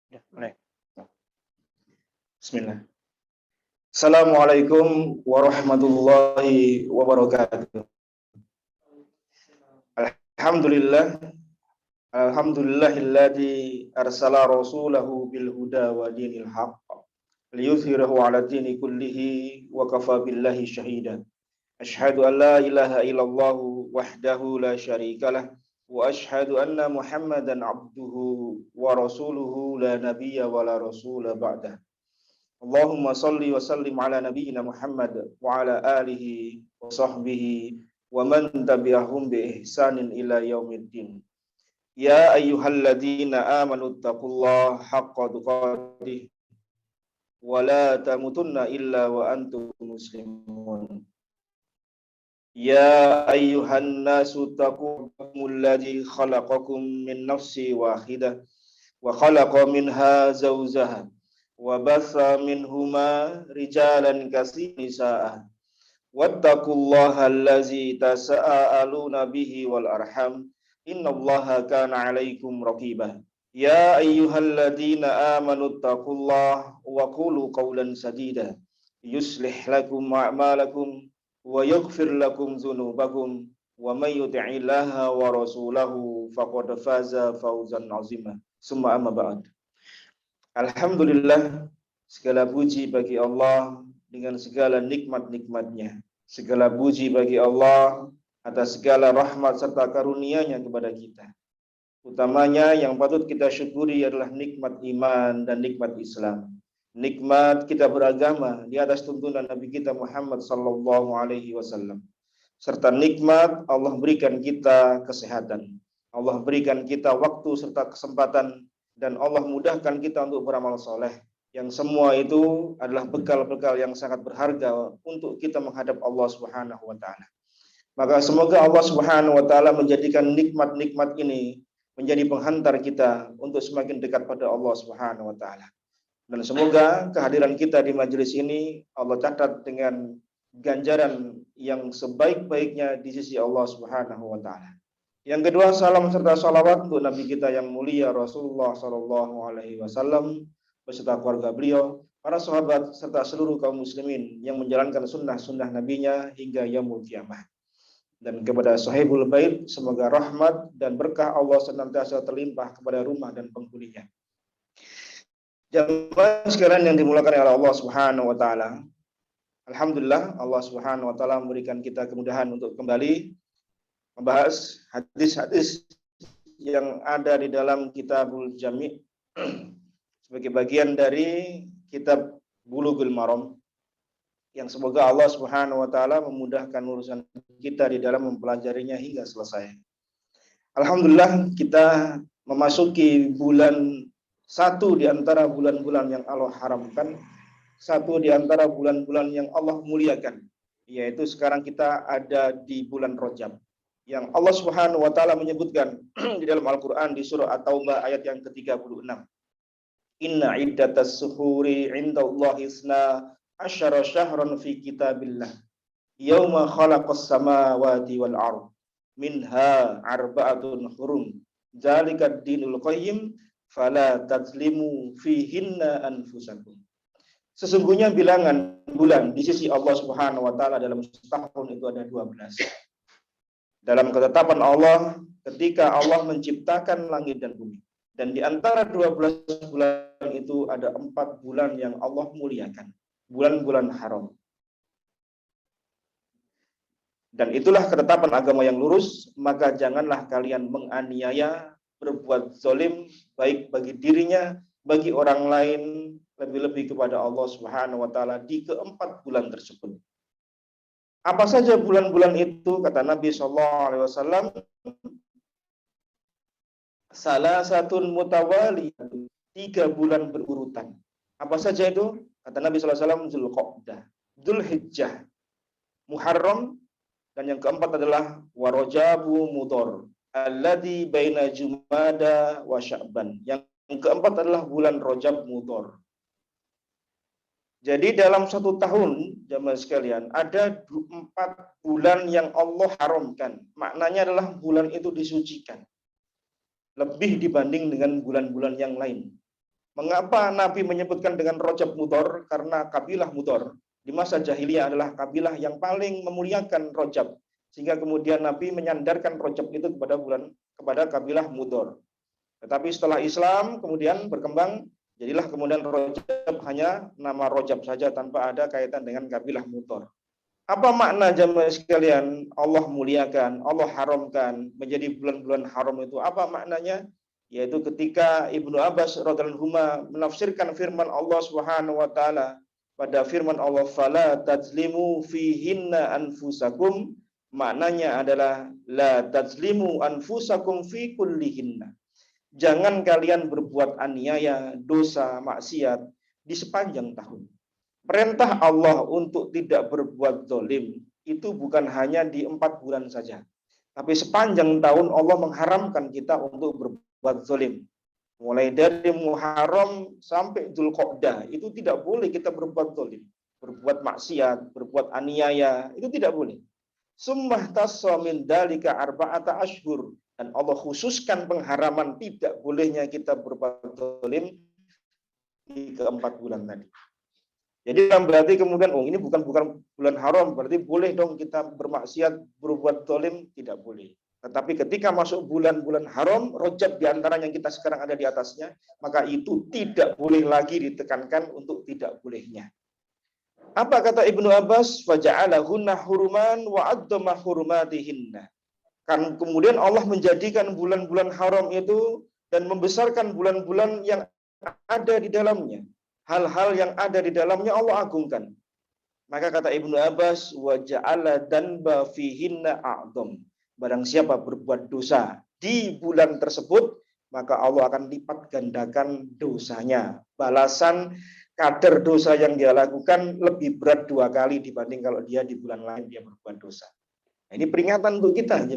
Ya, mulai. Bismillah. Assalamualaikum warahmatullahi wabarakatuh. Alhamdulillah, alhamdulillahilladzi arsala rasulahu bil huda wa dinil haqq liyuzhirahu 'ala dini kullihi wa kafa billahi syahida. Asyhadu an la ilaha illallah wahdahu la syarikalah wa asyhadu anna Muhammadan abduhu wa rasuluhu la nabiyya wa la rasula ba'dah. Allahumma salli wa sallim ala nabiyyina Muhammad wa ala alihi wa sahbihi wa man tabi'ahum bi ihsanin ila yaumiddin. Ya ayyuhalladzina amanu taqullaha haqqa tuqatih wa la tamutunna illa wa antum muslimun. Ya ayyuhan nasu taqumul ladzi khalaqakum min nafsi wahidah wa khalaqa minha zawjaha wa batha minhuma rijalan katsiran nisaa wattaqullaha allazi tasaaluna bihi wal arham innallaha kana 'alaikum raqiba. Ya ayyuhalladzina amanu taqullaha wa qulu qawlan sadida yuslih lakum a'malakum wa yaghfir lakum dzunubakum wa may yuti'illaha wa rasulahu faqad faza fawzan 'azima. Summa amma ba'd. Alhamdulillah, segala puji bagi Allah dengan segala nikmat-nikmatnya. Segala puji bagi Allah atas segala rahmat serta karunia-Nya kepada kita. Utamanya yang patut kita syukuri adalah nikmat iman dan nikmat Islam. Nikmat kita beragama di atas tuntunan Nabi kita Muhammad sallallahu alaihi wasallam. Serta nikmat Allah berikan kita kesehatan. Allah berikan kita waktu serta kesempatan dan Allah mudahkan kita untuk beramal soleh. Yang semua itu adalah bekal-bekal yang sangat berharga untuk kita menghadap Allah Subhanahu wa taala. Maka semoga Allah Subhanahu wa taala menjadikan nikmat-nikmat ini menjadi penghantar kita untuk semakin dekat pada Allah Subhanahu wa taala. Dan semoga kehadiran kita di majelis ini Allah catat dengan ganjaran yang sebaik-baiknya di sisi Allah Subhanahu wa taala. Yang kedua, salam serta salawat untuk Nabi kita yang mulia Rasulullah sallallahu alaihi wasallam beserta keluarga beliau, para sahabat serta seluruh kaum muslimin yang menjalankan sunnah-sunnah nabinya hingga yaumul qiyamah. Dan kepada sahibul bait, semoga rahmat dan berkah Allah senantiasa terlimpah kepada rumah dan penghuninya. Jamaah sekalian yang dimuliakan oleh Allah Subhanahu wa taala. Alhamdulillah Allah Subhanahu wa taala memberikan kita kemudahan untuk kembali membahas hadis-hadis yang ada di dalam Kitabul Jami' sebagai bagian dari kitab Bulughul Maram yang semoga Allah Subhanahu wa taala memudahkan urusan kita di dalam mempelajarinya hingga selesai. Alhamdulillah kita memasuki bulan satu di antara bulan-bulan yang Allah haramkan, satu di antara bulan-bulan yang Allah muliakan, yaitu sekarang kita ada di bulan Rajab, yang Allah Subhanahu wa taala menyebutkan di dalam Al-Qur'an di surah At-Taubah ayat yang ke-36. Inna iddatas suhuri 'indallahi isna asyara syahran fi kitabillah yauma khalaqas samawati wal ardh minha arba'atun hurum zalikad dinul qayyim fala tazlimu fihinna anfusakum. Sesungguhnya bilangan bulan di sisi Allah Subhanahu wa taala dalam setahun itu ada 12. Dalam ketetapan Allah ketika Allah menciptakan langit dan bumi. Dan di antara 12 bulan itu ada 4 bulan yang Allah muliakan. Bulan-bulan haram. Dan itulah ketetapan agama yang lurus, maka janganlah kalian menganiaya, berbuat zalim, baik bagi dirinya, bagi orang lain, lebih-lebih kepada Allah Subhanahu wa taala di keempat bulan tersebut. Apa saja bulan-bulan itu? Kata Nabi sallallahu alaihi wasallam, salasatun mutawali, 3 bulan berurutan. Apa saja itu? Kata Nabi sallallahu alaihi wasallam, Dzulqa'dah, Dzulhijjah, Muharram, dan yang keempat adalah Warajabu Mudhar, alladzi baina Jumada wa Sya'ban. Yang keempat adalah bulan Rajab Mudhar. Jadi dalam 1 tahun, jamaah sekalian, ada 4 bulan yang Allah haramkan. Maknanya adalah bulan itu disucikan. Lebih dibanding dengan bulan-bulan yang lain. Mengapa Nabi menyebutkan dengan Rajab Mudhar? Karena kabilah Mudhar di masa jahiliyah adalah kabilah yang paling memuliakan Rajab. Sehingga kemudian Nabi menyandarkan Rajab itu kepada kabilah Mudhar. Tetapi setelah Islam kemudian berkembang, jadilah kemudian Rajab hanya nama Rajab saja tanpa ada kaitan dengan kabilah Mudhar. Apa makna jamaah sekalian? Allah muliakan, Allah haramkan menjadi bulan-bulan haram itu. Apa maknanya? Yaitu ketika Ibnu Abbas radhiyallahu anhu menafsirkan firman Allah Subhanahu wa taala pada firman Allah fala tazlimu fihinna anfusakum, maknanya adalah la tazlimu anfusakum fi kullihinna. Jangan kalian berbuat aniaya, dosa, maksiat di sepanjang tahun. Perintah Allah untuk tidak berbuat zalim itu bukan hanya di 4 bulan saja. Tapi sepanjang tahun Allah mengharamkan kita untuk berbuat zalim. Mulai dari Muharram sampai Dzulqa'dah itu tidak boleh kita berbuat zalim. Berbuat maksiat, berbuat aniaya, itu tidak boleh. Summah tassa min dalika arba'ata ashhur. Dan Allah khususkan pengharaman tidak bolehnya kita berbuat zalim di keempat bulan tadi. Jadi berarti kemudian ini bukan bulan haram, berarti boleh dong kita bermaksiat, berbuat zalim, tidak boleh. Tetapi ketika masuk bulan-bulan haram, Rajab diantaranya yang kita sekarang ada di atasnya, maka itu tidak boleh lagi ditekankan untuk tidak bolehnya. Apa kata Ibnu Abbas? Faja'alahunna huruman wa addama hurumatihinna. Kan kemudian Allah menjadikan bulan-bulan haram itu dan membesarkan bulan-bulan yang ada di dalamnya. Hal-hal yang ada di dalamnya Allah agungkan. Maka kata Ibnu Abbas, wa ja'ala danba fihinna a'dham. Barang siapa berbuat dosa di bulan tersebut, maka Allah akan lipat gandakan dosanya. Balasan kadar dosa yang dia lakukan lebih berat 2 kali dibanding kalau dia di bulan lain dia berbuat dosa. Nah, ini peringatan untuk kita,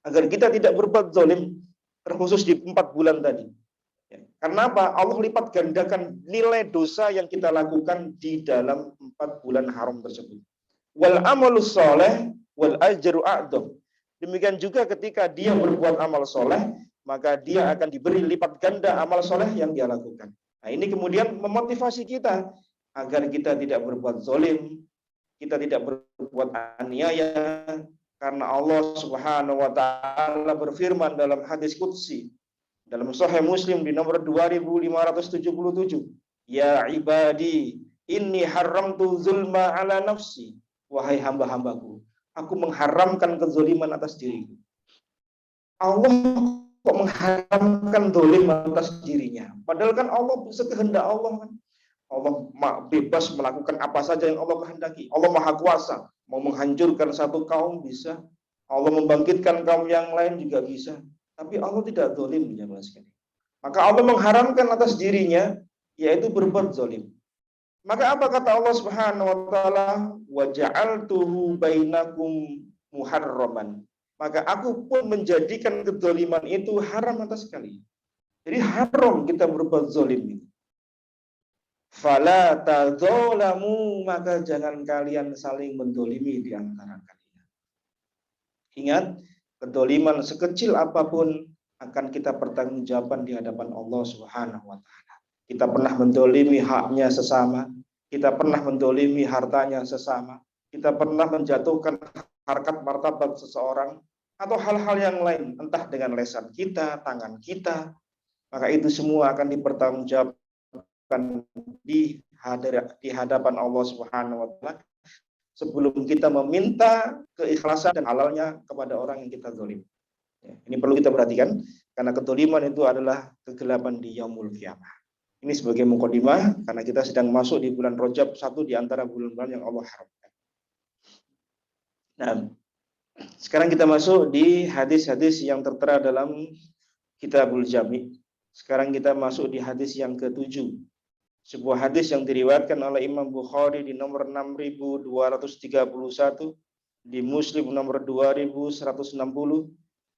agar kita tidak berbuat zalim, terkhusus di 4 bulan tadi. Karena apa? Allah lipat gandakan nilai dosa yang kita lakukan di dalam 4 bulan haram tersebut. Wal amalus soleh wal ajru a'dham. Demikian juga ketika dia berbuat amal soleh, maka dia akan diberi lipat ganda amal soleh yang dia lakukan. Nah, ini kemudian memotivasi kita agar kita tidak berbuat zalim, kita tidak berbuat aniaya, karena Allah Subhanahu wa taala berfirman dalam hadis qudsi dalam Sahih Muslim di nomor 2577, ya ibadi inni haramtu zulma ala nafsi, wahai hamba-hambaku, aku mengharamkan kezaliman atas diriku. Allah kok mengharamkan zalim atas dirinya, padahal kan Allah sekehendak Allah kan. Allah bebas melakukan apa saja yang Allah kehendaki. Allah Maha Kuasa, mau menghancurkan satu kaum bisa, Allah membangkitkan kaum yang lain juga bisa. Tapi Allah tidak zalim, jemaah sekalian. Maka Allah mengharamkan atas dirinya, yaitu berbuat zalim. Maka apa kata Allah Subhanahu wa taala? Wa ja'altuhu bainakum muharraman. Maka aku pun menjadikan kezaliman itu haram atas kalian. Jadi haram kita berbuat zalim. Fala tadzalamu, maka jangan kalian saling mendolimi di antara kalian. Ingat, kedoliman sekecil apapun akan kita pertanggungjawabkan di hadapan Allah Subhanahu wa taala. Kita pernah mendolimi haknya sesama, kita pernah mendolimi hartanya sesama, kita pernah menjatuhkan harkat martabat seseorang atau hal-hal yang lain, entah dengan lisan kita, tangan kita, maka itu semua akan dipertanggungjawabkan di hadapan Allah Subhanahu wa taala sebelum kita meminta keikhlasan dan halalnya kepada orang yang kita zalim. Ini perlu kita perhatikan, karena kezaliman itu adalah kegelapan di yaumul qiyamah. Ini sebagai mukadimah, karena kita sedang masuk di bulan Rajab, satu di antara bulan-bulan yang Allah haramkan. Nah, sekarang kita masuk di hadis-hadis yang tertera dalam Kitabul Jami'. Sekarang kita masuk di hadis yang ke-7. Sebuah hadis yang diriwayatkan oleh Imam Bukhari di nomor 6231, di Muslim nomor 2160,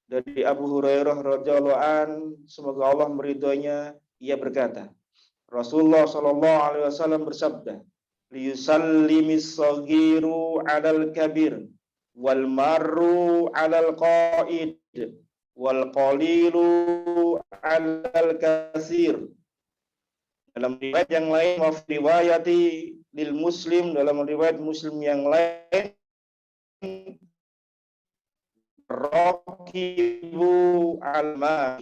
dari Abu Hurairah radhiyallahu an, semoga Allah meridhoinya, ia berkata, Rasulullah sallallahu alaihi wasallam bersabda, liyusallimis saghiru 'alal kabir wal marru 'alal qa'id wal qalilu 'alal katsir Dalam riwayat yang lain, wa fi riwayati lil Muslim, dalam riwayat Muslim yang lain, raqibu alma,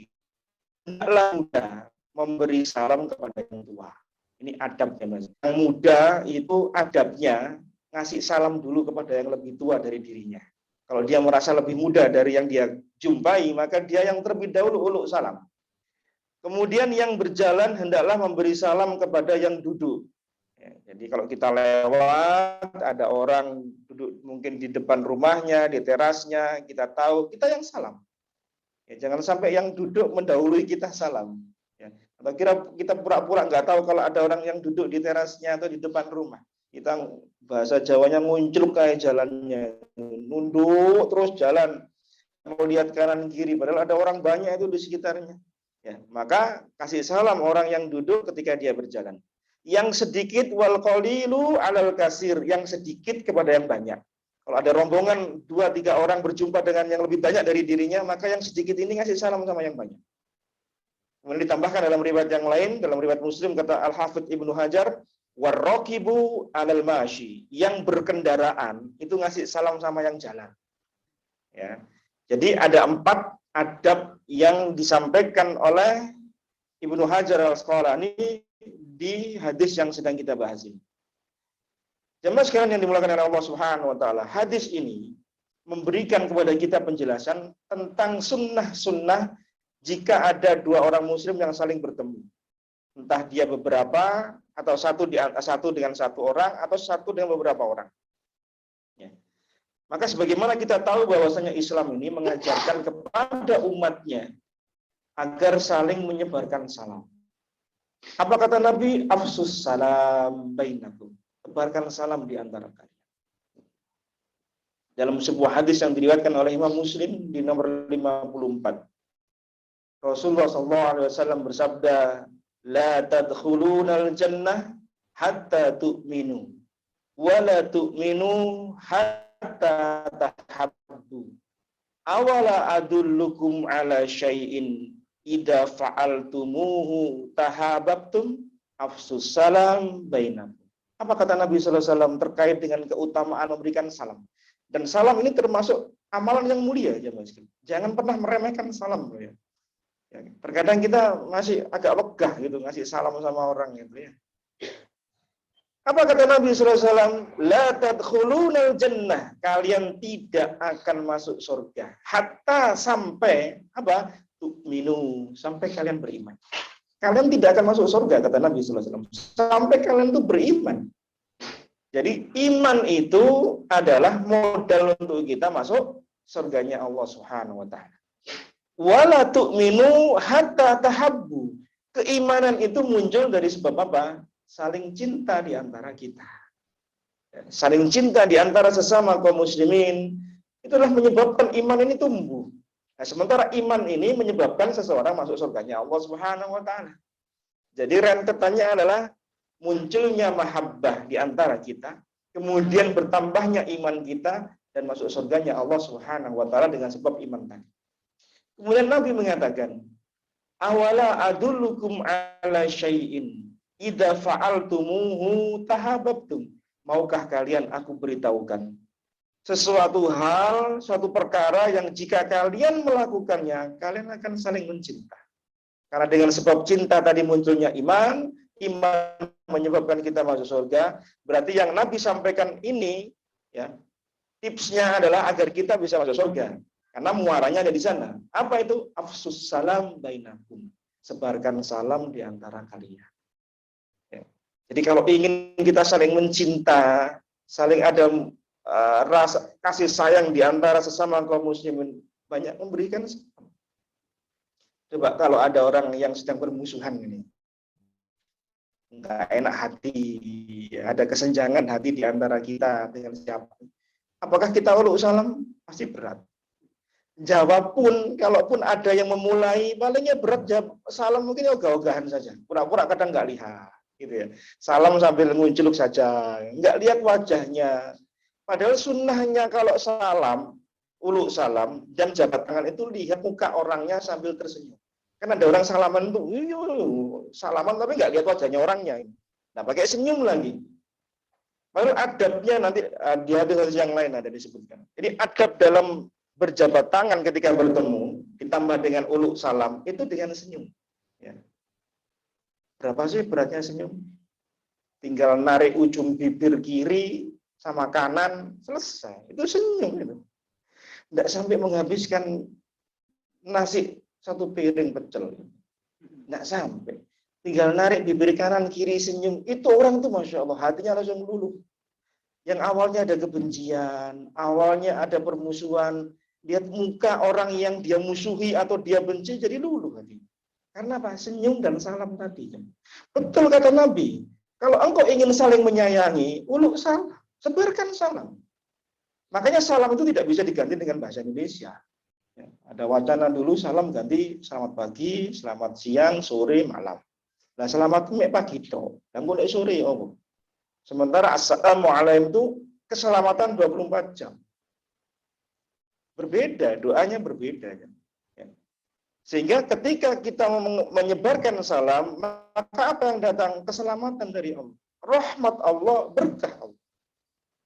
hendaklah muda memberi salam kepada yang tua. Ini adabnya, Mas. Yang muda itu adabnya ngasih salam dulu kepada yang lebih tua dari dirinya. Kalau dia merasa lebih muda dari yang dia jumpai, maka dia yang terlebih dahulu uluk salam. Kemudian yang berjalan hendaklah memberi salam kepada yang duduk. Ya, jadi kalau kita lewat, ada orang duduk mungkin di depan rumahnya, di terasnya, kita tahu, kita yang salam. Ya, jangan sampai yang duduk mendahului kita salam. Ya, atau kita pura-pura nggak tahu kalau ada orang yang duduk di terasnya atau di depan rumah. Kita bahasa Jawanya muncul kayak jalannya, nunduk terus jalan, mau lihat kanan kiri, padahal ada orang banyak itu di sekitarnya. Ya, maka kasih salam orang yang duduk ketika dia berjalan. Yang sedikit wal qalilu alal kasir, yang sedikit kepada yang banyak. Kalau ada rombongan 2-3 orang berjumpa dengan yang lebih banyak dari dirinya, maka yang sedikit ini ngasih salam sama yang banyak. Kemudian ditambahkan dalam riwayat yang lain, dalam riwayat Muslim kata Al-Hafidz Ibnu Hajar, warraqibu alal mashi, yang berkendaraan itu ngasih salam sama yang jalan. Ya. Jadi ada 4 adab yang disampaikan oleh Ibnu Hajar Al-Asqalani di hadis yang sedang kita bahas ini. Jemaah sekalian yang dimulakan oleh Allah Subhanahu wa taala, hadis ini memberikan kepada kita penjelasan tentang sunnah-sunnah jika ada 2 orang muslim yang saling bertemu. Entah dia beberapa atau satu dengan satu orang atau satu dengan beberapa orang. Ya. Maka sebagaimana kita tahu bahwasanya Islam ini mengajarkan kepada umatnya agar saling menyebarkan salam. Apa kata Nabi? Afsus salam bainakum. Sebarkan salam di antara kalian. Dalam sebuah hadis yang diriwayatkan oleh Imam Muslim di nomor 54. Rasulullah SAW bersabda, la tadkhulunal jannah hatta tu'minu wa la tu'minu hatta tahabbu. Awala adullukum ala syai'in idza fa'altumuhu tahabbtum afsus salam bainakum. Apa kata Nabi sallallahu alaihi wasallam terkait dengan keutamaan memberikan salam? Dan salam ini termasuk amalan yang mulia ya, Mas. Jangan pernah meremehkan salam, ya. Terkadang kita masih agak legah gitu ngasih salam sama orang gitu ya. Apa kata Nabi sallallahu alaihi wasallam? La tadkhulunal jannah, kalian tidak akan masuk surga hatta sampai apa? Tu'minu, sampai kalian beriman. Kalian tidak akan masuk surga kata Nabi sallallahu alaihi wasallam sampai kalian itu beriman. Jadi iman itu adalah modal untuk kita masuk surganya Allah Subhanahu wa taala. Wala tu'minu hatta tahabbu. Keimanan itu muncul dari sebab apa? Saling cinta di antara kita. Saling cinta di antara sesama kaum muslimin itulah menyebabkan iman ini tumbuh. Nah, sementara iman ini menyebabkan seseorang masuk surganya Allah Subhanahu wa taala. Jadi rentetannya adalah munculnya mahabbah di antara kita, kemudian bertambahnya iman kita dan masuk surganya Allah Subhanahu wa taala dengan sebab iman tadi. Kemudian Nabi mengatakan, awala adullukum ala syai'in idza fa'altumuhu tahabbtum. Maukah kalian aku beritahukan sesuatu hal, suatu perkara yang jika kalian melakukannya, kalian akan saling mencinta. Karena dengan sebab cinta tadi munculnya iman, iman menyebabkan kita masuk surga. Berarti yang Nabi sampaikan ini, ya, tipsnya adalah agar kita bisa masuk surga. Karena muaranya ada di sana. Apa itu? Afsus salam bainakum. Sebarkan salam di antara kalian. Ya. Jadi kalau ingin kita saling mencinta, saling ada rasa kasih sayang di antara sesama kaum muslimin, banyak memberikan salam. Coba kalau ada orang yang sedang bermusuhan ini, nggak enak hati, ada kesenjangan hati di antara kita dengan siapa. Apakah kita uluk salam? Pasti berat. Jawab pun, kalaupun ada yang memulai, palingnya berat jawab salam mungkin ogah-ogahan saja. Pura-pura kadang nggak lihat, gitu ya. Salam sambil ngunculuk saja, nggak lihat wajahnya. Padahal sunnahnya kalau salam, uluk salam dan jabat tangan itu lihat muka orangnya sambil tersenyum. Kan ada orang salaman tuh, salaman tapi nggak lihat wajahnya orangnya. Nah, pakai senyum lagi. Lalu adabnya nanti di hadis yang lain ada disebutkan. Jadi adab dalam berjabat tangan ketika bertemu ditambah dengan uluk salam itu dengan senyum. Ya. Berapa sih beratnya senyum? Tinggal narik ujung bibir kiri sama kanan selesai. Itu senyum itu. Tidak sampai menghabiskan nasi satu piring pecel. Tidak sampai. Tinggal narik bibir kanan kiri senyum. Itu orang tuh Masya Allah hatinya langsung luluh. Yang awalnya ada kebencian, awalnya ada permusuhan, lihat muka orang yang dia musuhi atau dia benci jadi luluh hati. Karena apa? Senyum dan salam tadi. Betul kata Nabi. Kalau engkau ingin saling menyayangi, uluk salam, sebarkan salam. Makanya salam itu tidak bisa diganti dengan bahasa Indonesia. Ya, ada wacana dulu salam ganti selamat pagi, selamat siang, sore, malam. Nah selamat pagi toh, dan boleh sore oh. Sementara assalamualaikum itu keselamatan 24 jam. Berbeda, doanya berbeda. Ya. Sehingga ketika kita menyebarkan salam, maka apa yang datang? Keselamatan dari Allah. Rahmat Allah, berkah Allah.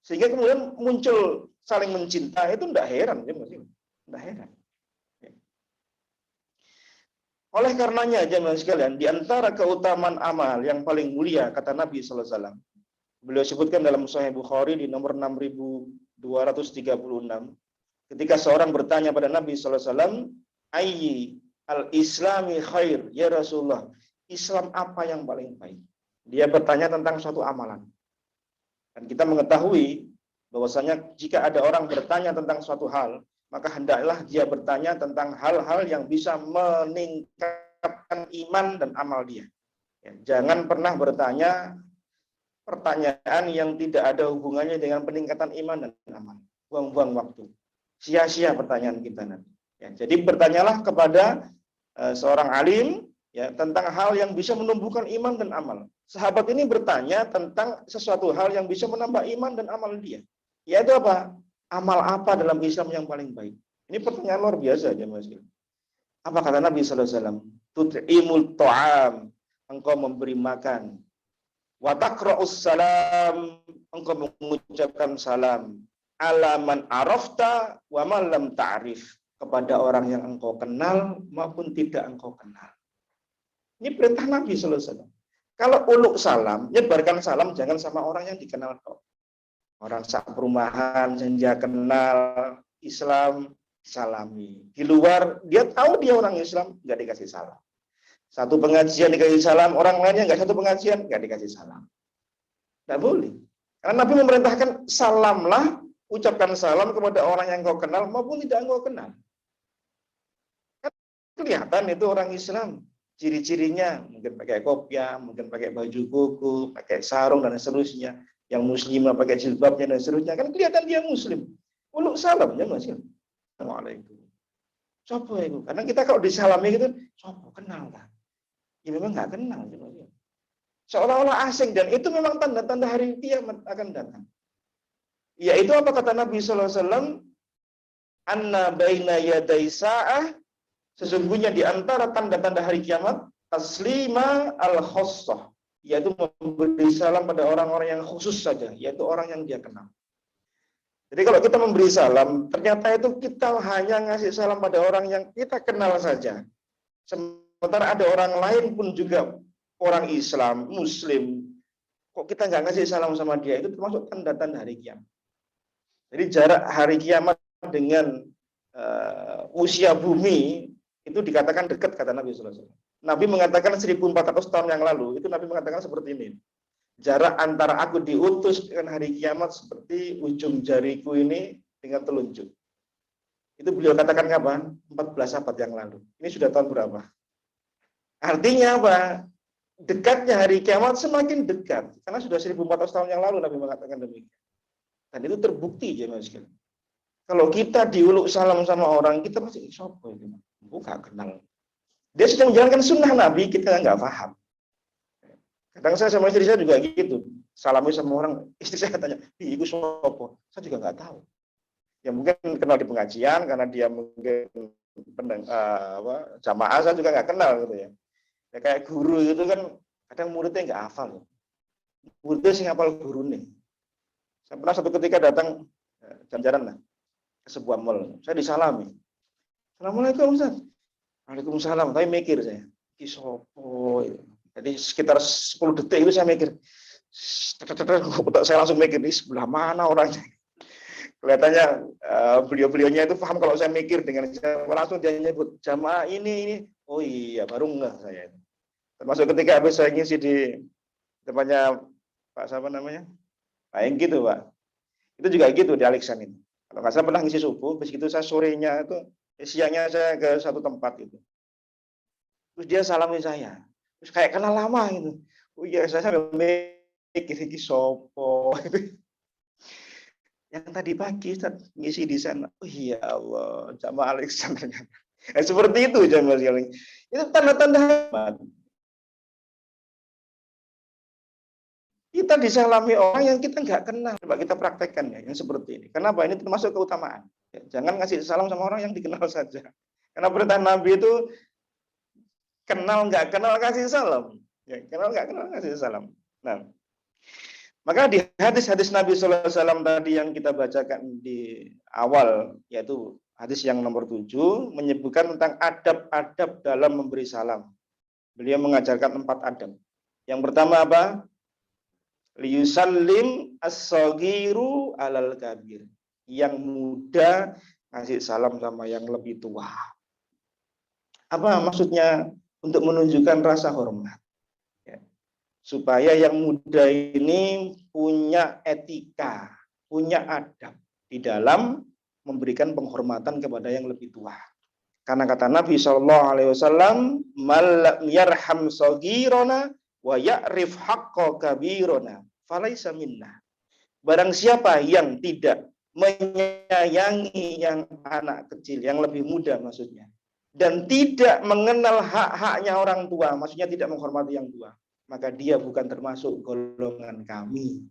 Sehingga kemudian muncul saling mencinta, itu tidak heran. Tidak heran. Ya. Oleh karenanya, jemaah sekalian, di antara keutamaan amal yang paling mulia, kata Nabi SAW, beliau sebutkan dalam Sahih Bukhari di nomor 6236, ketika seorang bertanya pada Nabi SAW, ayyi al-islami khair, ya Rasulullah, Islam apa yang paling baik? Dia bertanya tentang suatu amalan. Dan kita mengetahui bahwasanya jika ada orang bertanya tentang suatu hal, maka hendaklah dia bertanya tentang hal-hal yang bisa meningkatkan iman dan amal dia. Ya, jangan pernah bertanya pertanyaan yang tidak ada hubungannya dengan peningkatan iman dan amal. Buang-buang waktu. Sia-sia pertanyaan kita nanti. Ya, jadi bertanyalah kepada seorang alim ya tentang hal yang bisa menumbuhkan iman dan amal. Sahabat ini bertanya tentang sesuatu hal yang bisa menambah iman dan amal dia. Yaitu apa? Amal apa dalam Islam yang paling baik? Ini pertanyaan luar biasa ya Mas. Apa kata Nabi sallallahu alaihi wasallam? Tut'imul ta'am, engkau memberi makan. Wa taqra'us salam, engkau mengucapkan salam ala man arafta wa man lam ta'rif, kepada orang yang engkau kenal maupun tidak engkau kenal. Ini perintah Nabi sallallahu alaihi wasallam. Kalau uluk salam, nyebarkan salam jangan sama orang yang dikenal kok. Orang sak perumahan yang dia kenal Islam salami. Di luar dia tahu dia orang Islam enggak dikasih salam. Satu pengajian dikasih salam, orang lainnya nggak satu pengajian, nggak dikasih salam. Nggak boleh. Karena Nabi memerintahkan salamlah, ucapkan salam kepada orang yang kau kenal maupun tidak kau kenal. Kan kelihatan itu orang Islam. Ciri-cirinya mungkin pakai kopiah, mungkin pakai baju koko, pakai sarung dan seterusnya. Yang muslimah pakai jilbabnya dan seterusnya. Kan kelihatan dia muslim. Uluk salam ya Mas. Assalamualaikum. Sopo itu? Karena kita kalau disalami gitu, sopo kenal kan? Ya memang nggak kenal. Seolah-olah asing, dan itu memang tanda-tanda hari kiamat akan datang. Yaitu apa kata Nabi SAW? Anna baina yaday sa'ah, sesungguhnya di antara tanda-tanda hari kiamat, taslima al-khossah, yaitu memberi salam pada orang-orang yang khusus saja, yaitu orang yang dia kenal. Jadi kalau kita memberi salam, ternyata itu kita hanya ngasih salam pada orang yang kita kenal saja. Sementara ada orang lain pun juga orang Islam, Muslim, kok kita nggak ngasih salam sama dia, itu termasuk tanda-tanda hari kiamat. Jadi jarak hari kiamat dengan usia bumi itu dikatakan dekat, kata Nabi SAW. Nabi mengatakan 1400 tahun yang lalu, itu Nabi mengatakan seperti ini. Jarak antara aku diutus dengan hari kiamat seperti ujung jariku ini dengan telunjuk. Itu beliau katakan kapan? 14 abad yang lalu. Ini sudah tahun berapa? Artinya apa? Dekatnya hari kiamat semakin dekat. Karena sudah 1400 tahun yang lalu Nabi mengatakan demikian. Dan itu terbukti ya Mas. Kalau kita diuluk salam sama orang, kita pasti sopo itu. Bukan kenal. Dia sedang menjalankan sunnah Nabi, kita nggak paham. Kadang saya sama istri saya juga gitu. Salami sama orang, istri saya tanya, ibu sopo? Saya juga nggak tahu. Ya mungkin kenal di pengajian, karena dia mungkin jamaah saya juga nggak kenal gitu ya. Ya kayak guru itu kan kadang muridnya nggak hafal. Muridnya sih hafal guru nih. Saya pernah satu ketika datang jalan-jalan lah ke sebuah mall. Saya disalami. Assalamualaikum Ustaz. Waalaikumsalam. Tapi mikir saya. Ki sopo. Jadi sekitar 10 detik itu saya mikir. Saya langsung mikir ini sebelah mana orangnya. Kelihatannya beliau-beliaunya itu paham kalau saya mikir dengan saya langsung dia nyebut jamaah ini. Oh iya, baru enggak saya. Termasuk ketika habis saya ngisi di tempatnya Pak siapa namanya? Pak Engki itu Pak. Itu juga gitu di Alexan itu. Kalau nggak salah pernah ngisi subuh, habis itu saya sorenya itu, siangnya saya ke satu tempat itu. Terus dia salamin saya. Terus kayak kenal lama gitu. Oh iya, saya sambil mikir iki sopo. Yang tadi pagi Ustaz ngisi di sana. Oh iya Allah, jamaah Alexan ternyata. Seperti itu jamaah sekalian. Itu tanda-tanda hebat. Kita disalami orang yang kita nggak kenal. Coba kita praktekkan ya, yang seperti ini. Kenapa? Ini termasuk keutamaan. Ya, jangan ngasih salam sama orang yang dikenal saja. Karena perintah Nabi itu kenal nggak kenal kasih salam. Ya, kenal nggak kenal kasih salam. Nah, maka di hadis-hadis Nabi SAW tadi yang kita bacakan di awal, yaitu hadis yang nomor 7, menyebutkan tentang adab-adab dalam memberi salam. Beliau mengajarkan 4 adab. Yang pertama apa? Liyusallim as-saghiru alal kabir. Yang muda ngasih salam sama yang lebih tua. Apa maksudnya? Untuk menunjukkan rasa hormat. Ya. Supaya yang muda ini punya etika, punya adab di dalam memberikan penghormatan kepada yang lebih tua. Karena kata Nabi SAW, "Man yarham saghirana wa ya'rif haqqa kabirana falaisa minna." Barang siapa yang tidak menyayangi yang anak kecil, yang lebih muda maksudnya, dan tidak mengenal hak-haknya orang tua, maksudnya tidak menghormati yang tua, maka dia bukan termasuk golongan kami.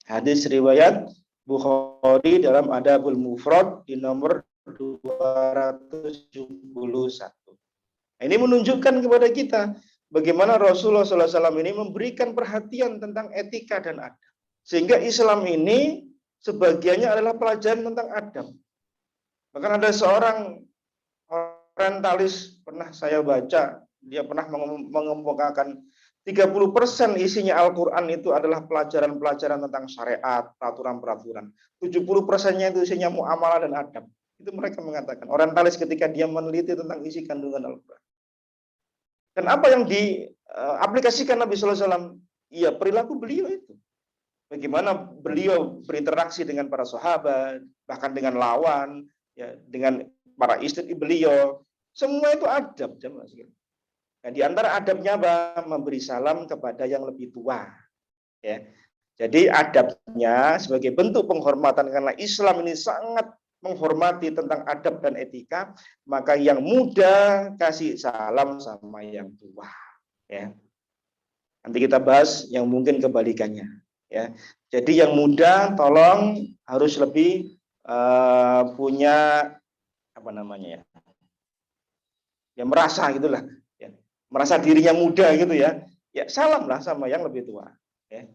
Hadis riwayat Bukhari dalam Adabul Mufrad di nomor 271. Ini menunjukkan kepada kita bagaimana Rasulullah SAW ini memberikan perhatian tentang etika dan adab. Sehingga Islam ini sebagiannya adalah pelajaran tentang adab. Bahkan ada seorang orientalis pernah saya baca, dia pernah mengemukakan 30% isinya Al-Quran itu adalah pelajaran-pelajaran tentang syariat, peraturan-peraturan. 70%-nya itu isinya muamalah dan adab. Itu mereka mengatakan, orientalis ketika dia meneliti tentang isi kandungan Al-Quran. Dan apa yang diaplikasikan Nabi SAW? Ya perilaku beliau itu. Bagaimana beliau berinteraksi dengan para sahabat, bahkan dengan lawan, ya, dengan para istri beliau. Semua itu adab. Nah, di antara adabnya apa? Memberi salam kepada yang lebih tua. Ya. Jadi adabnya sebagai bentuk penghormatan karena Islam ini sangat menghormati tentang adab dan etika, maka yang muda kasih salam sama yang tua. Ya. Nanti kita bahas yang mungkin kebalikannya. Ya. Jadi yang muda tolong harus lebih punya apa namanya ya? Ya merasa gitulah, ya. Merasa dirinya muda gitu ya. Ya salamlah sama yang lebih tua. Ya.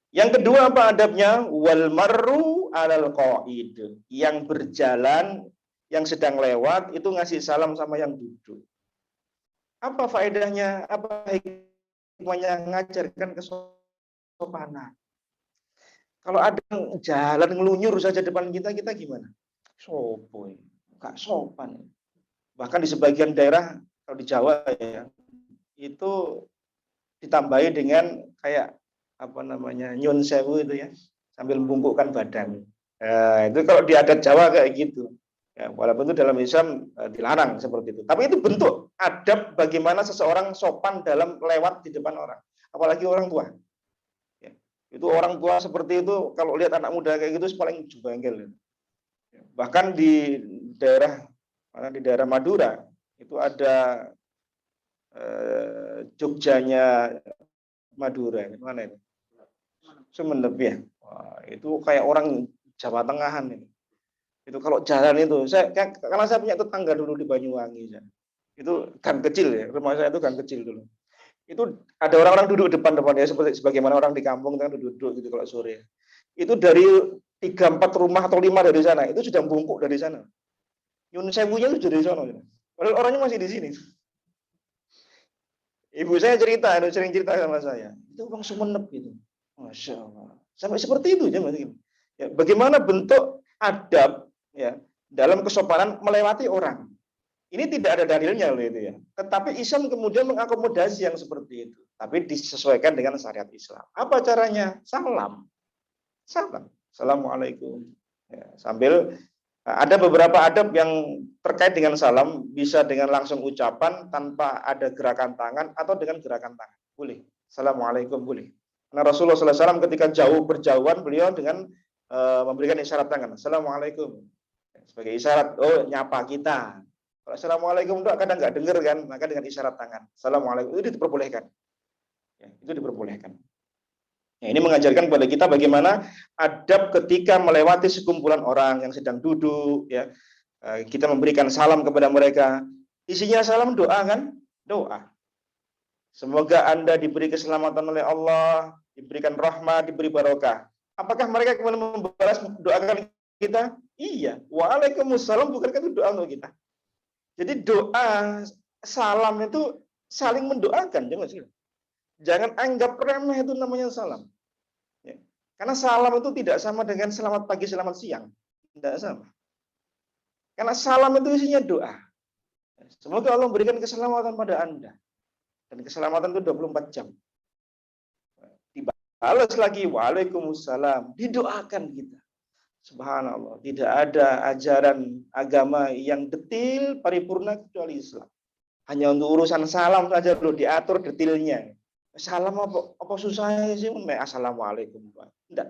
Yang kedua apa adabnya? Wal marru alal qaid. Yang berjalan, yang sedang lewat itu ngasih salam sama yang duduk. Apa faedahnya? Apa hikmahnya ngajarkan kesopanan? Kalau ada yang jalan ngelunyur saja depan kita, kita gimana? Sopo, gak sopan. Bahkan di sebagian daerah, kalau di Jawa ya, itu ditambahi dengan kayak apa namanya nyun sewu itu ya, sambil membungkukkan badan. Nah, itu kalau di adat Jawa kayak gitu. Ya, walaupun itu dalam Islam dilarang seperti itu. Tapi itu bentuk adab bagaimana seseorang sopan dalam lewat di depan orang, apalagi orang tua. Itu orang tua seperti itu kalau lihat anak muda kayak gitu paling jubangkel. Bahkan di daerah Madura itu ada Jogjanya Madura, mana itu? Sumeneb ya. Wah, itu kayak orang Jawa Tengahan ini. Itu kalau jalan itu, karena saya punya tetangga dulu di Banyuwangi, itu gang kecil ya, rumah saya itu gang kecil dulu. Itu ada orang-orang duduk depan-depan ya, seperti sebagaimana orang di kampung kan duduk gitu kalau sore. Itu dari 3-4 rumah atau 5 dari sana, itu sudah bungkuk dari sana. Nyun sewunya itu dari sana. Padahal orangnya masih di sini. Ibu saya cerita, sering cerita sama saya. Itu bang Sumenep gitu. Masya Allah. Sampai seperti itu ya, ya. Bagaimana bentuk adab ya dalam kesopanan melewati orang. Ini tidak ada dalilnya loh itu ya. Tetapi Islam kemudian mengakomodasi yang seperti itu. Tapi disesuaikan dengan syariat Islam. Apa caranya? Salam. Salam. Assalamualaikum. Ya, sambil ada beberapa adab yang terkait dengan salam, bisa dengan langsung ucapan tanpa ada gerakan tangan atau dengan gerakan tangan. Boleh. Assalamualaikum boleh. Karena Rasulullah SAW ketika jauh berjauhan, beliau dengan memberikan isyarat tangan. Assalamualaikum. Sebagai isyarat, oh nyapa kita. Kalau Assalamualaikum itu kadang nggak dengar kan, maka dengan isyarat tangan. Assalamualaikum itu diperbolehkan. Ya, itu diperbolehkan. Ya, ini mengajarkan kepada kita bagaimana adab ketika melewati sekumpulan orang yang sedang duduk, ya kita memberikan salam kepada mereka. Isinya salam doa kan? Doa. Semoga Anda diberi keselamatan oleh Allah, diberikan rahmat, diberi barokah. Apakah mereka kemudian membalas doakan kita? Iya. Waalaikumsalam bukankah itu doa untuk kita? Jadi doa salam itu saling mendoakan, jangan anggap remeh itu namanya salam. Ya. Karena salam itu tidak sama dengan selamat pagi, selamat siang, tidak sama. Karena salam itu isinya doa. Semoga Allah memberikan keselamatan pada Anda, dan keselamatan itu 24 jam. Dibalas lagi, waalaikumsalam, didoakan kita. Subhanallah, tidak ada ajaran agama yang detil paripurna kecuali Islam. Hanya untuk urusan salam saja perlu diatur detailnya. Salam apa susahnya sih? Assalamualaikum. Tidak.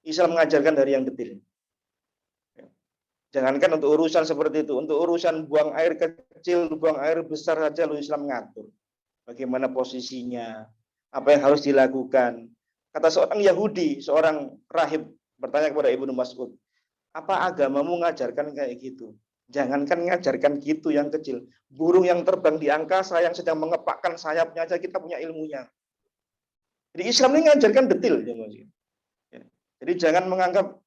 Islam mengajarkan dari yang detil. Jangankan untuk urusan seperti itu, untuk urusan buang air kecil, buang air besar saja lu Islam mengatur. Bagaimana posisinya, apa yang harus dilakukan. Kata seorang Yahudi, seorang rahib bertanya kepada Ibnu Mas'ud, apa agamamu mengajarkan kayak gitu? Jangankan mengajarkan gitu yang kecil, burung yang terbang di angkasa yang sedang mengepakkan sayapnya aja kita punya ilmunya. Jadi Islam ini mengajarkan detail, ya. Jadi jangan menganggap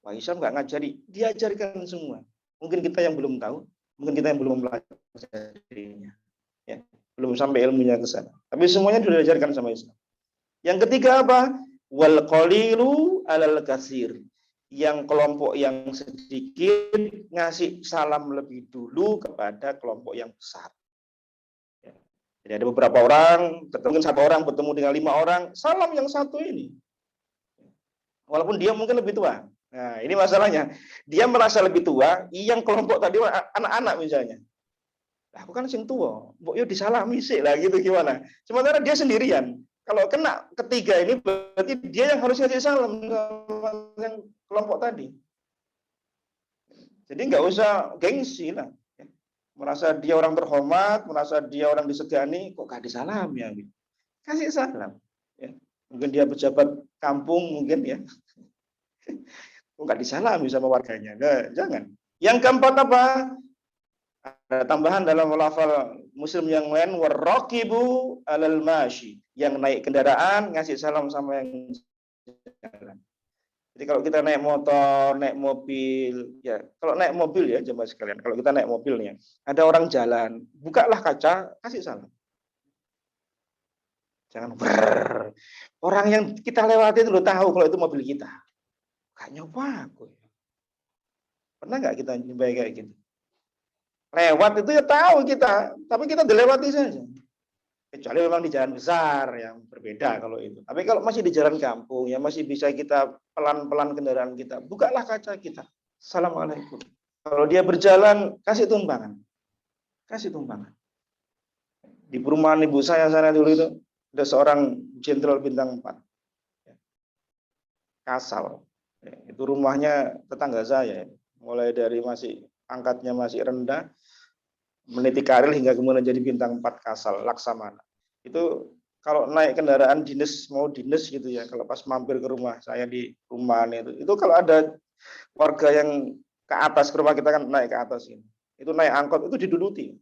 wah Islam nggak ngajari, diajarkan semua. Mungkin kita yang belum tahu, mungkin kita yang belum mempelajarinya, ya. Belum sampai ilmunya ke sana. Tapi semuanya sudah diajarkan sama Islam. Yang ketiga apa? Wal qalilu alal katsir. Yang kelompok yang sedikit ngasih salam lebih dulu kepada kelompok yang besar. Ya. Jadi ada beberapa orang, mungkin 1 orang bertemu dengan 5 orang, salam yang satu ini. Walaupun dia mungkin lebih tua. Nah, ini masalahnya. Dia merasa lebih tua, yang kelompok tadi anak-anak misalnya. Lah, aku kan sing tua, mbok yo disalami sih lah gitu gimana. Sementara dia sendirian. Kalau kena ketiga ini berarti dia yang harus ngasih salam sama yang kelompok tadi. Jadi nggak usah gengsi lah. Merasa dia orang terhormat, merasa dia orang disegani, kok gak disalam ya? Kasih salam. Ya. Mungkin dia pejabat kampung mungkin ya. Kok gak disalami sama warganya? Nah, jangan. Yang keempat apa? Ada tambahan dalam lafal Muslim yang lain, warraqibu alal mashi, yang naik kendaraan ngasih salam sama yang jalan. Jadi kalau kita naik motor, naik mobil, ya kalau naik mobil ya jemaah sekalian, kalau kita naik mobilnya, ada orang jalan, bukalah kaca, kasih salam. Jangan brrr. Orang yang kita lewati itu lo tahu kalau itu mobil kita. Gak nyoba aku. Pernah nggak kita nyoba kayak gitu? Lewat itu ya tahu kita, tapi kita dilewati saja. Kecuali memang di jalan besar yang berbeda kalau itu. Tapi kalau masih di jalan kampung, ya masih bisa kita pelan-pelan kendaraan kita. Bukalah kaca kita. Assalamualaikum. Kalau dia berjalan, kasih tumpangan. Kasih tumpangan. Di perumahan ibu saya sana dulu itu, ada seorang jenderal bintang 4. Kasal. Itu rumahnya tetangga saya. Mulai dari angkatnya masih rendah, meniti karir hingga kemudian jadi bintang 4 Kasal, Laksamana. Itu kalau naik kendaraan dinas, mau dinas gitu ya, kalau pas mampir ke rumah saya di rumah itu kalau ada warga yang ke atas, ke rumah kita kan naik ke atas ini. Itu naik angkot itu diduduti.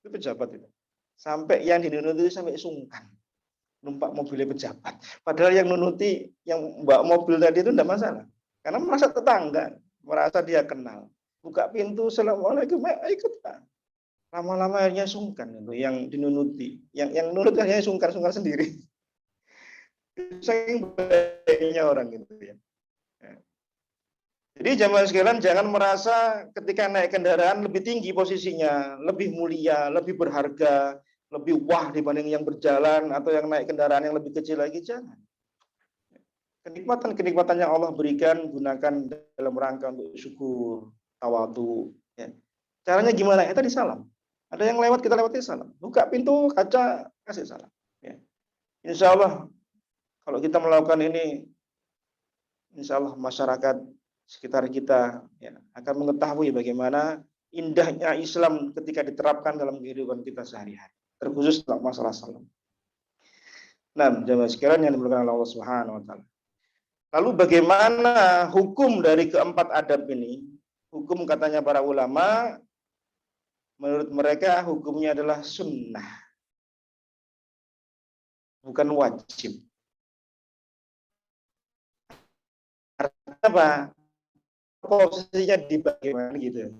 Itu pejabat itu. Sampai yang dinunuti sampai sungkan. Numpak mobilnya pejabat. Padahal yang nunuti, yang bawa mobil tadi itu tidak masalah. Karena merasa tetangga, merasa dia kenal. Buka pintu, assalamualaikum, ikut Pak. Lama-lama akhirnya sungkan itu yang dinunuti. Yang nunut akhirnya sungkan sendiri. Saking baiknya orang gitu ya. Jadi jamaah sekalian jangan merasa ketika naik kendaraan lebih tinggi posisinya, lebih mulia, lebih berharga, lebih wah dibanding yang berjalan atau yang naik kendaraan yang lebih kecil lagi, jangan. Kenikmatan yang Allah berikan gunakan dalam rangka untuk syukur, tawadhu. Ya. Caranya gimana? Tadi salam. Ada yang lewat, kita lewati salam. Buka pintu kaca, kasih salam. Ya. Insya Allah kalau kita melakukan ini, insya Allah masyarakat sekitar kita ya, akan mengetahui bagaimana indahnya Islam ketika diterapkan dalam kehidupan kita sehari-hari, terkhusus dalam masalah salam. Nah, jamaah sekalian yang dimuliakan Allah Subhanahu wa taala. Lalu bagaimana hukum dari keempat adab ini? Hukum katanya para ulama, menurut mereka hukumnya adalah sunnah, bukan wajib. Artinya apa? Posisinya di bagaimana gitu.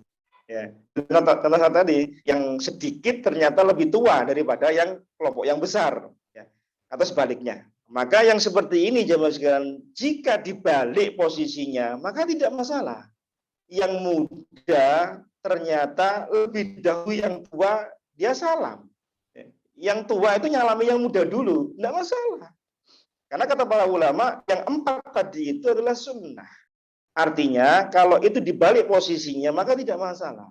Ya. Contoh tadi, yang sedikit ternyata lebih tua daripada yang kelompok yang besar, ya. Atau sebaliknya. Maka yang seperti ini jamaah sekalian, jika dibalik posisinya, maka tidak masalah. Yang muda ternyata lebih dahulu yang tua, dia salam. Yang tua itu nyalami yang muda dulu, tidak masalah. Karena kata para ulama, yang empat tadi itu adalah sunnah. Artinya, kalau itu dibalik posisinya, maka tidak masalah.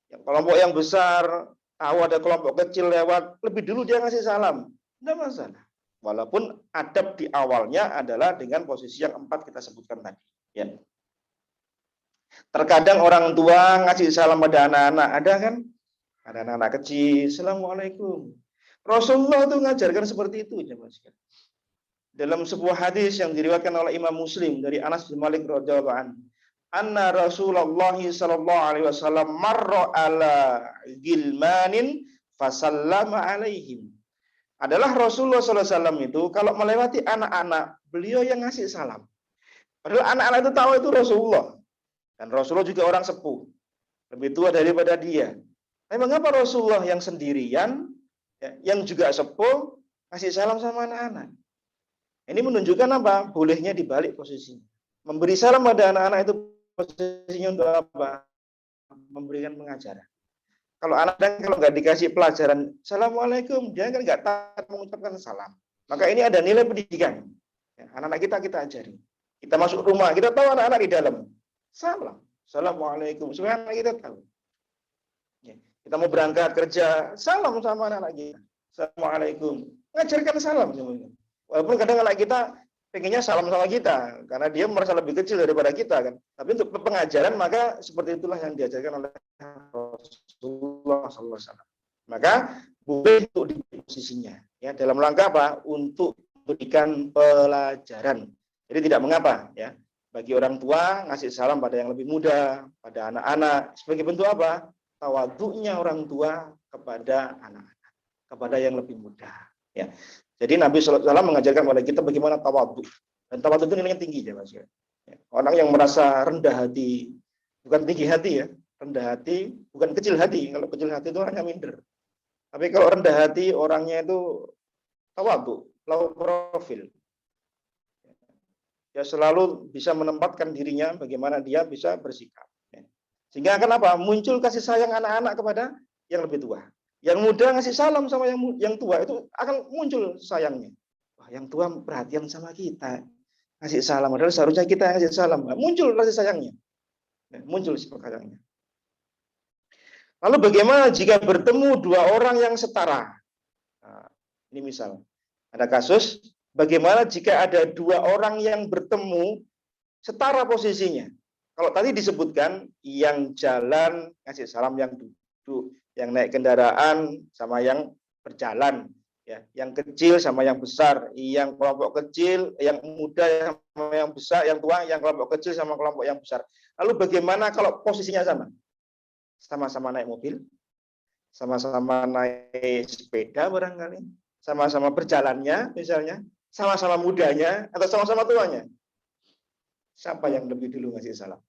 Yang kelompok yang besar, tahu ada kelompok kecil lewat, lebih dulu dia ngasih salam. Tidak masalah. Walaupun adab di awalnya adalah dengan posisi yang empat kita sebutkan tadi. Ya. Terkadang orang tua ngasih salam pada anak-anak. Ada kan? Ada anak-anak kecil, assalamualaikum. Rasulullah itu mengajarkan seperti itu. Dalam sebuah hadis yang diriwayatkan oleh Imam Muslim dari Anas bin Malik radhiyallahu anhu, anna Rasulullah sallallahu alaihi wasallam marra ala gilmanin fasallama alaihim. Adalah Rasulullah sallallahu alaihi wasallam itu kalau melewati anak-anak, beliau yang ngasih salam. Padahal anak-anak itu tahu itu Rasulullah. Dan Rasulullah juga orang sepuh, lebih tua daripada dia. Tapi mengapa Rasulullah yang sendirian, yang juga sepuh, ngasih salam sama anak-anak? Ini menunjukkan apa? Bolehnya dibalik posisinya. Memberi salam pada anak-anak itu posisinya untuk apa? Memberikan pengajaran. Kalau anak kalau nggak dikasih pelajaran, assalamualaikum, dia kan nggak tahu mengucapkan salam. Maka ini ada nilai pendidikan. Anak-anak kita ajari. Kita masuk rumah, kita tahu anak-anak di dalam. Salam. Assalamualaikum. Supaya anak kita tahu. Kita mau berangkat kerja, salam sama anak-anak kita. Assalamualaikum. Ngajarkan salam semuanya. Walaupun kadang anak kita pengennya salam sama kita, karena dia merasa lebih kecil daripada kita kan. Tapi untuk pengajaran maka seperti itulah yang diajarkan oleh Rasulullah SAW. Maka boleh untuk di posisinya, ya dalam rangka apa? Untuk memberikan pelajaran. Jadi tidak mengapa, ya bagi orang tua ngasih salam pada yang lebih muda, pada anak-anak sebagai bentuk apa? Tawadhu'nya orang tua kepada anak-anak, kepada yang lebih muda. Ya. Jadi Nabi SAW mengajarkan kepada kita bagaimana tawadhu. Dan tawadhu itu nilainya tinggi ya Mas. Orang yang merasa rendah hati, bukan tinggi hati ya, rendah hati, bukan kecil hati. Kalau kecil hati itu orangnya minder. Tapi kalau rendah hati orangnya itu tawadhu, low profil. Dia selalu bisa menempatkan dirinya bagaimana dia bisa bersikap. Sehingga akan apa? Muncul kasih sayang anak-anak kepada yang lebih tua. Yang muda ngasih salam sama yang tua itu akan muncul sayangnya. Wah, yang tua perhatian sama kita, ngasih salam. Padahal seharusnya kita ngasih salam. Muncul kasih sayangnya. Muncul sifat sayangnya. Lalu bagaimana jika bertemu dua orang yang setara? Nah, ini misal ada kasus. Bagaimana jika ada dua orang yang bertemu setara posisinya? Kalau tadi disebutkan yang jalan ngasih salam yang duduk, yang naik kendaraan sama yang berjalan. Ya, yang kecil sama yang besar, yang kelompok kecil, yang muda sama yang besar, yang tua, yang kelompok kecil sama kelompok yang besar. Lalu bagaimana kalau posisinya sama? Sama-sama naik mobil, sama-sama naik sepeda barangkali, sama-sama berjalannya misalnya, sama-sama mudanya atau sama-sama tuanya. Siapa yang lebih dulu ngasih salam?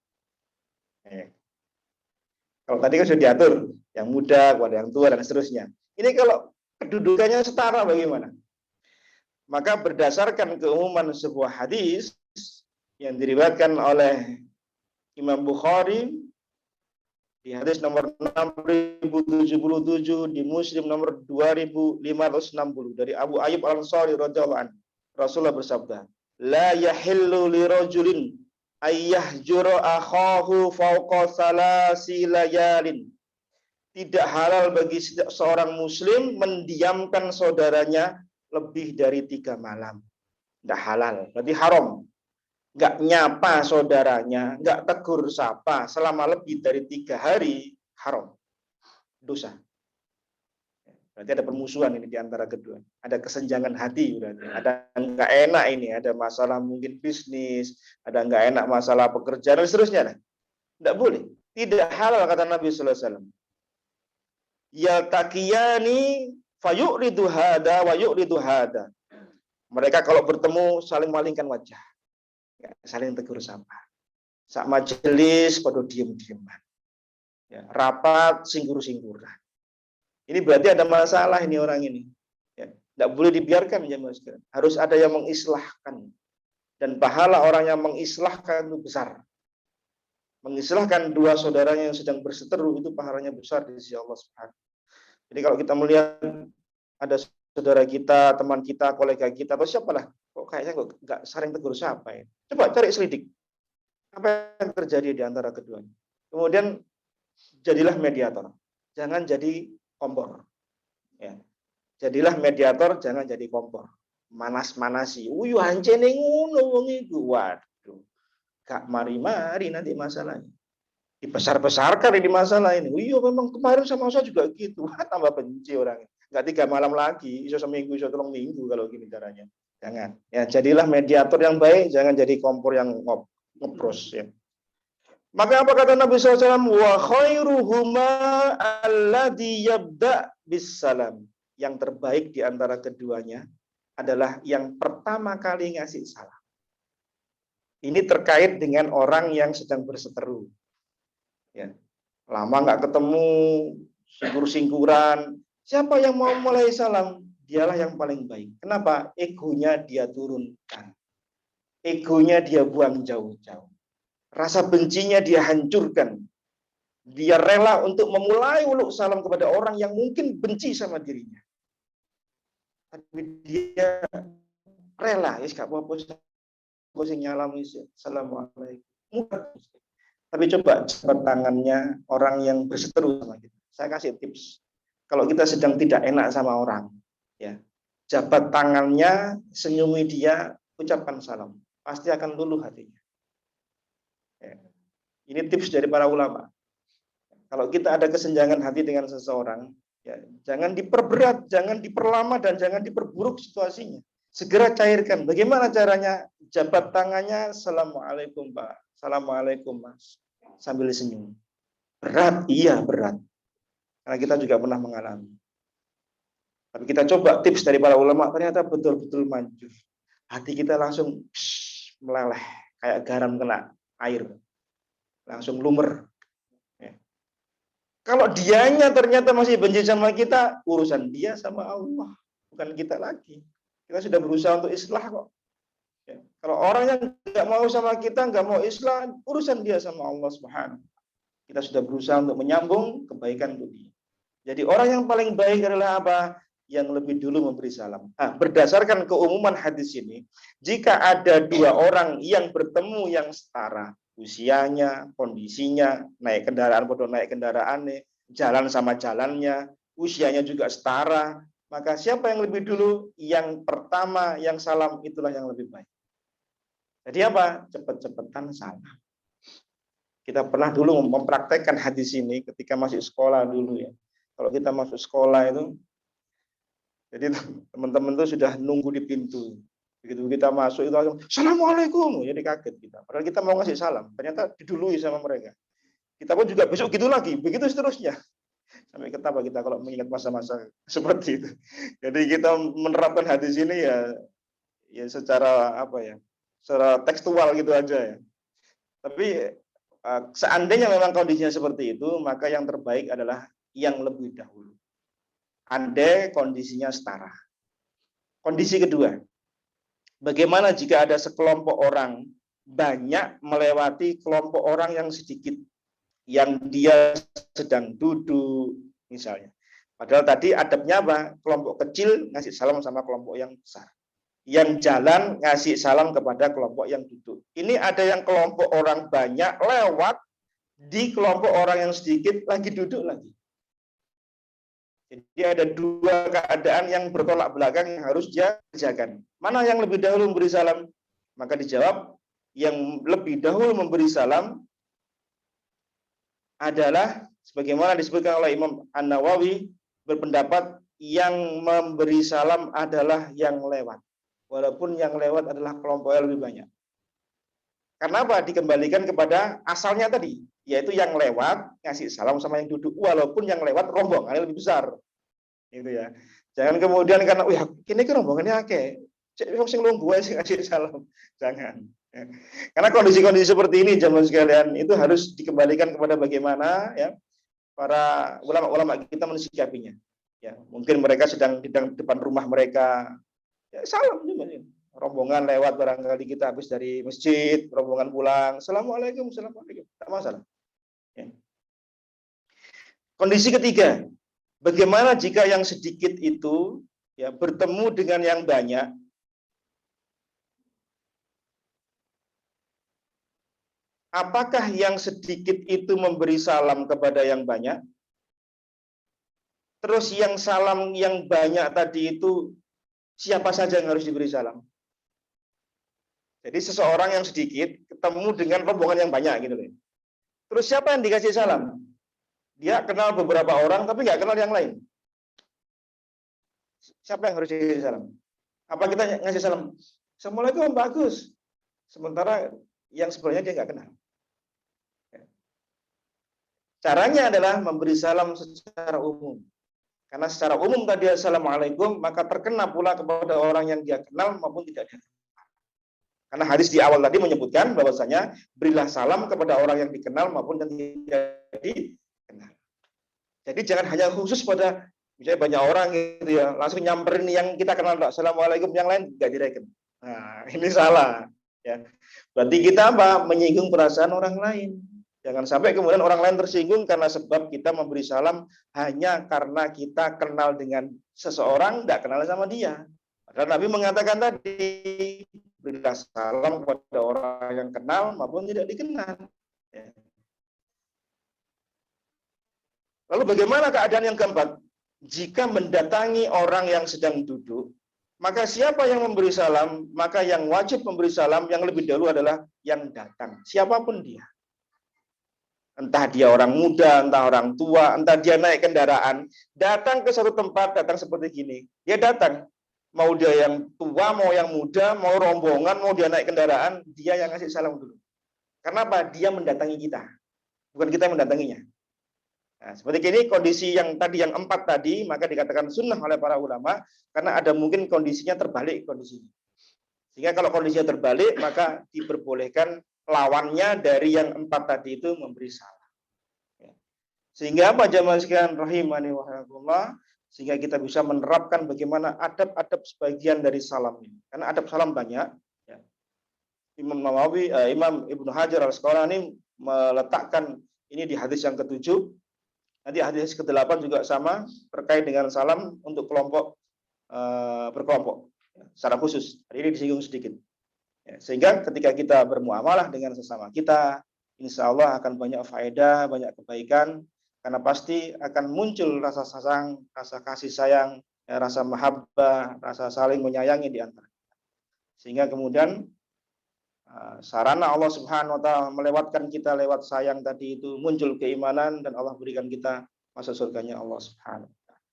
Kalau tadi kan sudah diatur, yang muda kepada yang tua dan seterusnya. Ini kalau kedudukannya setara bagaimana? Maka berdasarkan keumuman sebuah hadis yang diriwayatkan oleh Imam Bukhari di hadis nomor 6077, di Muslim nomor 2560 dari Abu Ayyub Al-Ansari radhiyallahu anhu. Rasulullah bersabda, "La yahillu lirajulin ayyahjura akhahu fawqa salasi layalin." Tidak halal bagi seorang muslim mendiamkan saudaranya lebih dari 3 malam. Tidak halal, berarti haram. Nggak nyapa saudaranya, nggak tegur sapa selama lebih dari 3 hari, haram. Dosa. Berarti ada permusuhan ini di antara kedua. Ada kesenjangan hati berarti. Ada nggak enak ini, ada masalah mungkin bisnis, ada nggak enak masalah pekerjaan dan seterusnya. Nggak boleh. Tidak halal kata Nabi sallallahu alaihi wasallam. Yaltaqiyani fayuridu hada wa yuridu hada. Mereka kalau bertemu saling malingkan wajah. Ya, saling tegur sapa. Sak majelis pada diem-dieman. Ya, rapat singgur-singguran. Ini berarti ada masalah ini orang ini. Ya, tidak boleh dibiarkan ya Mas. Harus ada yang mengislahkan. Dan pahala orang yang mengislahkan itu besar. Mengislahkan dua saudaranya yang sedang berseteru itu pahalanya besar di sisi Allah Subhanahu. Jadi kalau kita melihat ada saudara kita, teman kita, kolega kita, atau siapalah, kok kayaknya kok nggak saling tegur sapa ya. Coba cari selidik. Apa yang terjadi di antara keduanya. Kemudian jadilah mediator. Jangan jadi kompor. Ya. Jadilah mediator, jangan jadi kompor. Manas-manasi. Uyu hancene ngono wong iku. Waduh. Gak mari-mari nanti masalahnya. Dibesar-besarkan ini masalah ini. Iya memang kemarin sama saya juga gitu. Tambah benci orang. Nggak 3 malam lagi, iso seminggu, iso 3 minggu kalau gini caranya. Jangan. Ya jadilah mediator yang baik, jangan jadi kompor yang ngepros ya. Maka apa kata Nabi SAW? Wa khairuhuma alladhi yabda bis salam. Yang terbaik di antara keduanya adalah yang pertama kali ngasih salam. Ini terkait dengan orang yang sedang berseteru. Ya. Lama nggak ketemu, singgur-singguran. Siapa yang mau mulai salam? Dialah yang paling baik. Kenapa? Egonya dia turunkan. Egonya dia buang jauh-jauh. Rasa bencinya dia hancurkan. Dia rela untuk memulai uluk salam kepada orang yang mungkin benci sama dirinya. Tapi dia rela, ya gak apa-apa. Gue nyalam, assalamualaikum. Tapi coba jabat tangannya orang yang berseteru sama kita. Saya kasih tips. Kalau kita sedang tidak enak sama orang, ya, jabat tangannya, senyumi dia, ucapkan salam. Pasti akan luluh hatinya. Ya. Ini tips dari para ulama. Kalau kita ada kesenjangan hati dengan seseorang, ya, jangan diperberat, jangan diperlama, dan jangan diperburuk situasinya. Segera cairkan. Bagaimana caranya? Jabat tangannya, assalamualaikum Pak, assalamualaikum Mas, sambil senyum. Berat, iya berat. Karena kita juga pernah mengalami. Tapi kita coba tips dari para ulama, ternyata betul-betul manjur. Hati kita langsung meleleh, kayak garam kena air. Langsung lumer. Ya. Kalau dianya ternyata masih benci sama kita, urusan dia sama Allah. Bukan kita lagi. Kita sudah berusaha untuk islah kok. Ya. Kalau orang yang nggak mau sama kita, nggak mau islah, urusan dia sama Allah Subhanahu. Kita sudah berusaha untuk menyambung kebaikan untuk dia. Jadi orang yang paling baik adalah apa? Yang lebih dulu memberi salam. Nah, berdasarkan keumuman hadis ini, jika ada dua orang yang bertemu yang setara, usianya, kondisinya, naik kendaraan, bodoh naik kendaraannya, jalan sama jalannya, usianya juga setara, maka siapa yang lebih dulu? Yang pertama yang salam itulah yang lebih baik. Jadi apa? Cepet-cepetan salam. Kita pernah dulu mempraktekkan hadis ini ketika masih sekolah dulu ya. Kalau kita masuk sekolah itu, Jadi teman-teman tuh sudah nunggu di pintu. Begitu kita masuk itu langsung assalamualaikum, jadi kaget kita. Padahal kita mau ngasih salam, ternyata didului sama mereka. Kita pun juga besok gitu lagi, begitu seterusnya. Sampai ketawa kita kalau mengingat masa-masa seperti itu. Jadi kita menerapkan hadis ini ya secara apa ya, secara tekstual gitu aja ya. Tapi seandainya memang kondisinya seperti itu, maka yang terbaik adalah yang lebih dahulu. Andai kondisinya setara. Kondisi kedua, bagaimana jika ada sekelompok orang banyak melewati kelompok orang yang sedikit, yang dia sedang duduk misalnya. Padahal tadi adabnya apa? Kelompok kecil ngasih salam sama kelompok yang besar. Yang jalan ngasih salam kepada kelompok yang duduk. Ini ada yang kelompok orang banyak lewat di kelompok orang yang sedikit lagi duduk lagi. Jadi ada dua keadaan yang bertolak belakang yang harus dia kerjakan. Mana yang lebih dahulu memberi salam? Maka dijawab, yang lebih dahulu memberi salam adalah sebagaimana disebutkan oleh Imam An-Nawawi, berpendapat yang memberi salam adalah yang lewat. Walaupun yang lewat adalah kelompok yang lebih banyak. Karena apa? Dikembalikan kepada asalnya tadi, yaitu yang lewat ngasih salam sama yang duduk, walaupun yang lewat rombongannya lebih besar. Gitu ya. Jangan kemudian karena wah kini kan rombongannya akeh, cek sing lungguh sing ngasih salam. Jangan. Karena kondisi-kondisi seperti ini jamaah sekalian itu harus dikembalikan kepada bagaimana ya para ulama-ulama kita mensikapinya. Ya, mungkin mereka sedang di depan rumah mereka, ya salam juga. Rombongan lewat barangkali kita habis dari masjid, rombongan pulang, assalamualaikum, assalamualaikum, tak masalah. Ya. Kondisi ketiga, bagaimana jika yang sedikit itu ya bertemu dengan yang banyak? Apakah yang sedikit itu memberi salam kepada yang banyak? Terus yang salam yang banyak tadi itu siapa saja yang harus diberi salam? Jadi seseorang yang sedikit ketemu dengan rombongan yang banyak gitu loh. Terus siapa yang dikasih salam? Dia kenal beberapa orang tapi nggak kenal yang lain. Siapa yang harus dikasih salam? Apa kita ngasih salam? Assalamualaikum Pak Agus. Sementara yang sebenarnya dia nggak kenal. Caranya adalah memberi salam secara umum. Karena secara umum tadi assalamualaikum, maka terkena pula kepada orang yang dia kenal maupun tidak dia kenal. Karena hadis di awal tadi menyebutkan bahwasanya berilah salam kepada orang yang dikenal maupun yang tidak dikenal. Jadi jangan hanya khusus pada misalnya banyak orang gitu ya, langsung nyamperin yang kita kenal, assalamualaikum, yang lain tidak direken. Nah, ini salah. Ya. Berarti kita apa? Menyinggung perasaan orang lain. Jangan sampai kemudian orang lain tersinggung karena sebab kita memberi salam hanya karena kita kenal dengan seseorang, tidak kenal sama dia. Padahal Nabi mengatakan tadi, berilah salam kepada orang yang kenal maupun tidak dikenal. Ya. Lalu bagaimana keadaan yang keempat? Jika mendatangi orang yang sedang duduk, maka siapa yang memberi salam, maka yang wajib memberi salam yang lebih dahulu adalah yang datang. Siapapun dia. Entah dia orang muda, entah orang tua, entah dia naik kendaraan, datang ke satu tempat, datang seperti gini. Dia datang. Mau dia yang tua, mau yang muda, mau rombongan, mau dia naik kendaraan, dia yang ngasih salam dulu. Karena apa? Dia mendatangi kita. Bukan kita yang mendatanginya. Nah, seperti ini kondisi yang tadi, yang empat tadi, maka dikatakan sunnah oleh para ulama, karena ada mungkin kondisinya terbalik kondisinya. Sehingga kalau kondisinya terbalik, maka diperbolehkan lawannya dari yang empat tadi itu memberi salam. Sehingga apa jamaah sekalian rahimani wa rahimakumullah, sehingga kita bisa menerapkan bagaimana adab-adab sebagian dari salam ini. Karena adab salam banyak. Ya. Imam Nawawi, Imam Ibnu Hajar Al-Asqalani meletakkan ini di hadis yang ke-7. Nanti hadis ke-8 juga sama terkait dengan salam untuk kelompok berkelompok secara khusus. Hari ini disinggung sedikit. Ya, sehingga ketika kita bermuamalah dengan sesama kita, insya Allah akan banyak faedah, banyak kebaikan, karena pasti akan muncul rasa sayang, rasa kasih sayang, ya, rasa mahabbah, rasa saling menyayangi di antara kita. Sehingga kemudian sarana Allah Subhanahu wa taala melewatkan kita lewat sayang tadi itu muncul keimanan dan Allah berikan kita masuk surganya Allah Subhanahu wa taala.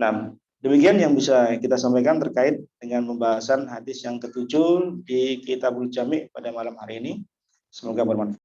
Nah, Demikian yang bisa kita sampaikan terkait dengan pembahasan hadis yang ketujuh di Kitabul Jami' pada malam hari ini. Semoga bermanfaat.